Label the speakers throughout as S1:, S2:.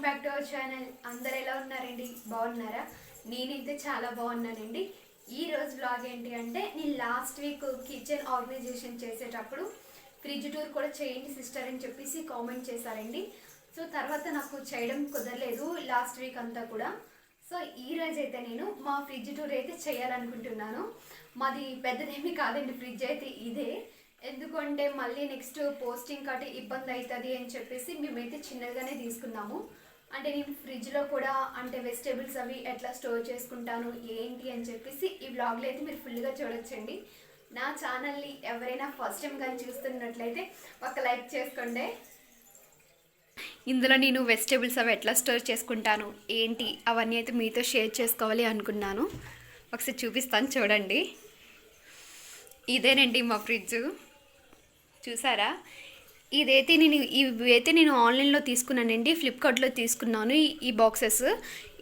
S1: Back to our channel. అందరు ఎలా ఉన్నారండి? బాగున్నారా? నేనైతే చాలా బాగున్నానండి. ఈ రోజు వ్లాగ్ ఏంటి అంటే, నేను లాస్ట్ వీక్ కిచెన్ ఆర్గనైజేషన్ చేసేటప్పుడు ఫ్రిడ్జ్ టూర్ కూడా చేయండి సిస్టర్ అని చెప్పేసి కామెంట్ చేశారండి. సో తర్వాత నాకు చేయడం కుదరలేదు లాస్ట్ వీక్ అంతా కూడా. సో ఈ రోజు అయితే నేను మా ఫ్రిడ్జ్ టూర్ అయితే చేయాలనుకుంటున్నాను. మాది పెద్దదేమీ కాదండి, ఫ్రిడ్జ్ అయితే ఇదే. ఎందుకంటే మళ్ళీ నెక్స్ట్ పోస్టింగ్ కట్టి ఇబ్బంది అవుతుంది అని చెప్పేసి మేమైతే చిన్నగానే తీసుకున్నాము. అంటే నేను ఫ్రిడ్జ్లో కూడా అంటే వెజిటేబుల్స్ అవి ఎట్లా స్టోర్ చేసుకుంటాను ఏంటి అని చెప్పేసి ఈ వ్లాగ్లో అయితే మీరు ఫుల్గా చూడొచ్చండి. నా ఛానల్ని ఎవరైనా ఫస్ట్ టైం కానీ చూస్తున్నట్లయితే ఒక లైక్ చేసుకోండి. ఇందులో నేను వెజిటేబుల్స్ అవి ఎట్లా స్టోర్ చేసుకుంటాను ఏంటి అవన్నీ అయితే మీతో షేర్ చేసుకోవాలి అనుకున్నాను. ఒకసారి చూపిస్తాను చూడండి. ఇదేనండి మా ఫ్రిడ్జ్, చూసారా? ఇవైతే నేను ఆన్లైన్లో తీసుకున్నానండి, ఫ్లిప్కార్ట్లో తీసుకున్నాను. ఈ బాక్సెస్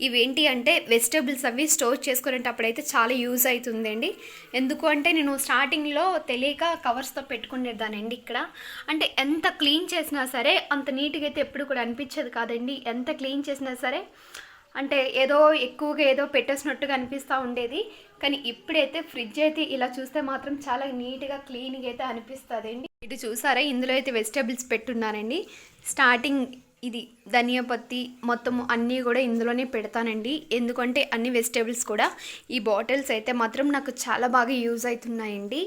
S1: ఇవేంటి అంటే వెజిటేబుల్స్ అవి స్టోర్ చేసుకునేటప్పుడు అయితే చాలా యూజ్ అవుతుందండి. ఎందుకు అంటే నేను స్టార్టింగ్లో తెలియక కవర్స్తో పెట్టుకునేదానండి. ఇక్కడ అంటే ఎంత క్లీన్ చేసినా సరే అంత నీట్గా అయితే ఎప్పుడు కూడా అనిపించదు కాదండి. ఎంత క్లీన్ చేసినా సరే అంటే ఏదో ఎక్కువగా ఏదో పెట్టేసినట్టుగా అనిపిస్తూ ఉండేది. కానీ ఇప్పుడైతే ఫ్రిడ్జ్ అయితే ఇలా చూస్తే మాత్రం చాలా నీట్గా క్లీన్గా అయితే అనిపిస్తుందండి. ఇటు చూసారా, ఇందులో అయితే వెజిటేబుల్స్ పెట్టున్నానండి. స్టార్టింగ్ ఇది ధనియా పత్తి మొత్తం అన్నీ కూడా ఇందులోనే పెడతానండి. ఎందుకంటే అన్ని వెజిటేబుల్స్ కూడా ఈ బాటిల్స్ అయితే మాత్రం నాకు చాలా బాగా యూజ్ అవుతున్నాయండి.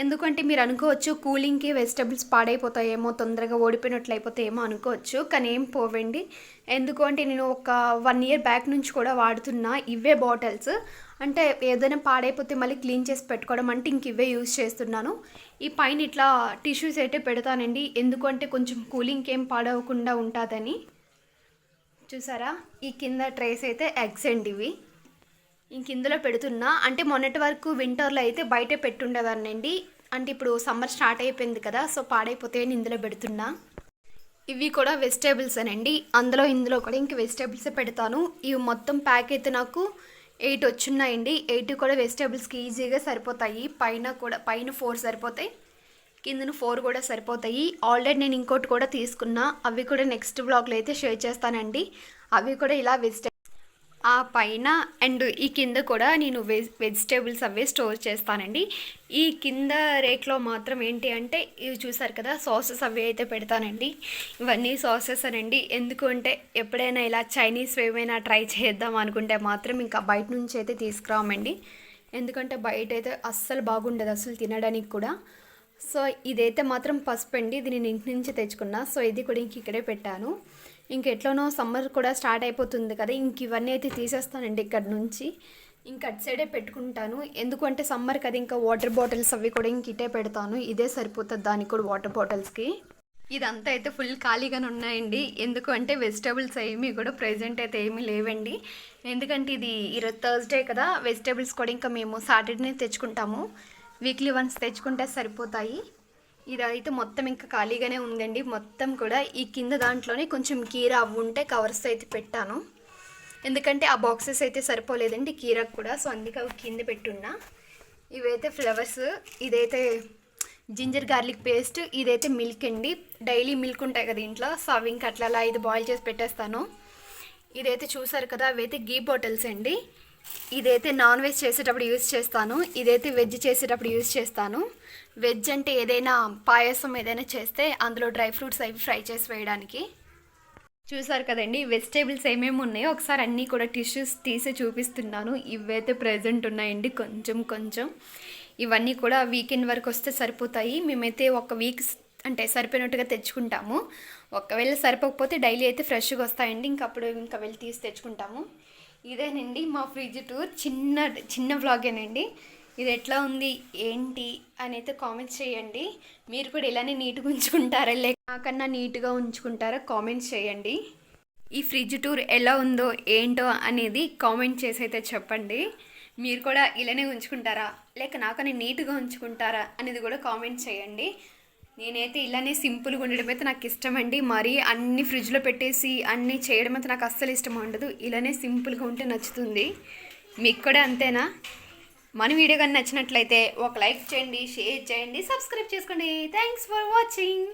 S1: ఎందుకంటే మీరు అనుకోవచ్చు కూలింగ్కి వెజిటేబుల్స్ పాడైపోతాయేమో, తొందరగా ఓడిపోయినట్లు అయిపోతాయేమో అనుకోవచ్చు. కానీ ఏం పోవండి. ఎందుకంటే నేను ఒక 1 year బ్యాక్ నుంచి కూడా వాడుతున్నా ఇవే బాటిల్స్. అంటే ఏదైనా పాడైపోతే మళ్ళీ క్లీన్ చేసి పెట్టుకోవడం అంటే ఇంక ఇవే యూజ్ చేస్తున్నాను. ఈ పైన ఇట్లా టిష్యూస్ అయితే పెడతానండి, ఎందుకంటే కొంచెం కూలింగ్కి ఏం పాడవకుండా ఉంటుందని. చూసారా, ఈ కింద ట్రేస్ అయితే ఎగ్స్ అండి ఇవి. ఇంక ఇందులో పెడుతున్నా. అంటే మొన్నటి వరకు వింటర్లో అయితే బయట పెట్టుండేదాన్నండి. అంటే ఇప్పుడు సమ్మర్ స్టార్ట్ అయిపోయింది కదా, సో పాడైపోతే ఇందులో పెడుతున్నా. ఇవి కూడా వెజిటేబుల్స్ అనండి. ఇందులో కూడా ఇంక వెజిటేబుల్సే పెడతాను. ఇవి మొత్తం ప్యాక్ అయితే నాకు 8 వచ్చున్నాయండి. 8 కూడా వెజిటేబుల్స్కి ఈజీగా సరిపోతాయి. పైన 4 సరిపోతాయి, కిందను 4 కూడా సరిపోతాయి. ఆల్రెడీ నేను ఇంకోటి కూడా తీసుకున్నా, అవి కూడా నెక్స్ట్ బ్లాగ్లో అయితే షేర్ చేస్తానండి. అవి కూడా ఇలా ఆ పైన అండ్ ఈ కింద కూడా నేను వెజిటేబుల్స్ అవే స్టోర్ చేస్తానండి. ఈ కింద రేక్లో మాత్రం ఏంటి అంటే ఇవి చూసారు కదా, సాసెస్ అవి అయితే పెడతానండి. ఇవన్నీ సాసెస్ అనండి. ఎందుకు అంటే ఎప్పుడైనా ఇలా చైనీస్ ఏమైనా ట్రై చేద్దాం అనుకుంటే మాత్రం ఇంకా బయట నుంచి అయితే తీసుకురామండి. ఎందుకంటే బయట అయితే అస్సలు బాగుండదు అసలు తినడానికి కూడా. సో ఇదైతే మాత్రం పసుపు అండి, ఇది నేను ఇంటి నుంచి తెచ్చుకున్నా. సో ఇది కూడా ఇంక ఇక్కడే పెట్టాను. ఇంకెట్లనో సమ్మర్ కూడా స్టార్ట్ అయిపోతుంది కదా, ఇంక ఇవన్నీ అయితే తీసేస్తానండి ఇక్కడ నుంచి. ఇంక అటు సైడే పెట్టుకుంటాను. ఎందుకంటే సమ్మర్ కదా, ఇంకా వాటర్ బాటిల్స్ అవి కూడా ఇంక ఇటే పెడతాను. ఇదే సరిపోతుంది దానికి కూడా, వాటర్ బాటిల్స్కి. ఇదంతా అయితే ఫుల్ ఖాళీగానే ఉన్నాయండి. ఎందుకు అంటే వెజిటేబుల్స్ ఏమీ కూడా ప్రెజెంట్ అయితే ఏమీ లేవండి. ఎందుకంటే ఇది ఈరోజు థర్స్డే కదా, వెజిటేబుల్స్ కూడా ఇంకా మేము సాటర్డేనే తెచ్చుకుంటాము. వీక్లీ వన్స్ తెచ్చుకుంటే సరిపోతాయి. ఇదైతే మొత్తం ఇంకా ఖాళీగానే ఉందండి. మొత్తం కూడా ఈ కింద దాంట్లోనే కొంచెం కీరా అవి ఉంటే కవర్స్ అయితే పెట్టాను. ఎందుకంటే ఆ బాక్సెస్ అయితే సరిపోలేదండి కీరకు కూడా, సో అందుకే అవి కింద పెట్టున్నా. ఇవైతే ఫ్లవర్స్, ఇదైతే జింజర్ గార్లిక్ పేస్ట్, ఇదైతే మిల్క్ అండి. డైలీ మిల్క్ ఉంటాయి కదా ఇంట్లో, సో అవి ఇంకా అట్లా ఇది బాయిల్ చేసి పెట్టేస్తాను. ఇదైతే చూసారు కదా, అవైతే గీ బాటిల్స్ అండి. ఇదైతే నాన్ వెజ్ చేసేటప్పుడు యూజ్ చేస్తాను, ఇదైతే వెజ్ చేసేటప్పుడు యూజ్ చేస్తాను. వెజ్ అంటే ఏదైనా పాయసం ఏదైనా చేస్తే అందులో డ్రై ఫ్రూట్స్ అవి ఫ్రై చేసి వేయడానికి. చూసారు కదండి వెజిటేబుల్స్ ఏమేమి ఉన్నాయో ఒకసారి అన్నీ కూడా టిష్యూస్ తీసి చూపిస్తున్నాను. ఇవైతే ప్రెజెంట్ ఉన్నాయండి కొంచెం. ఇవన్నీ కూడా వీకెండ్ వరకు వస్తే సరిపోతాయి. మేమైతే ఒక వీక్ అంటే సరిపోయినట్టుగా తెచ్చుకుంటాము. ఒకవేళ సరిపోకపోతే డైలీ అయితే ఫ్రెష్గా వస్తాయండి, అప్పుడు వెళ్ళి తీసి తెచ్చుకుంటాము. ఇదేనండి మా ఫ్రిడ్జ్ టూర్, చిన్న వ్లాగేనండి. ఇది ఎట్లా ఉంది ఏంటి అని అయితే కామెంట్స్ చేయండి. మీరు కూడా ఇలానే నీట్గా ఉంచుకుంటారా, లేక నాకన్నా నీట్గా ఉంచుకుంటారా కామెంట్స్ చేయండి. ఈ ఫ్రిడ్జ్ టూర్ ఎలా ఉందో ఏంటో అనేది కామెంట్ చేసి అయితే చెప్పండి. మీరు కూడా ఇలానే ఉంచుకుంటారా, లేక నాకన్నా నీట్గా ఉంచుకుంటారా అనేది కూడా కామెంట్ చేయండి. నేనైతే ఇలానే సింపుల్గా ఉండడం అయితే నాకు ఇష్టం అండి. మరీ అన్ని ఫ్రిడ్జ్లో పెట్టేసి అన్నీ చేయడం అయితే నాకు అస్సలు ఇష్టం ఉండదు. ఇలానే సింపుల్గా ఉంటే నచ్చుతుంది. మీకు కూడా అంతేనా? మన వీడియో కానీ నచ్చినట్లయితే ఒక లైక్ చేయండి, షేర్ చేయండి, సబ్స్క్రైబ్ చేసుకోండి. Thanks for watching.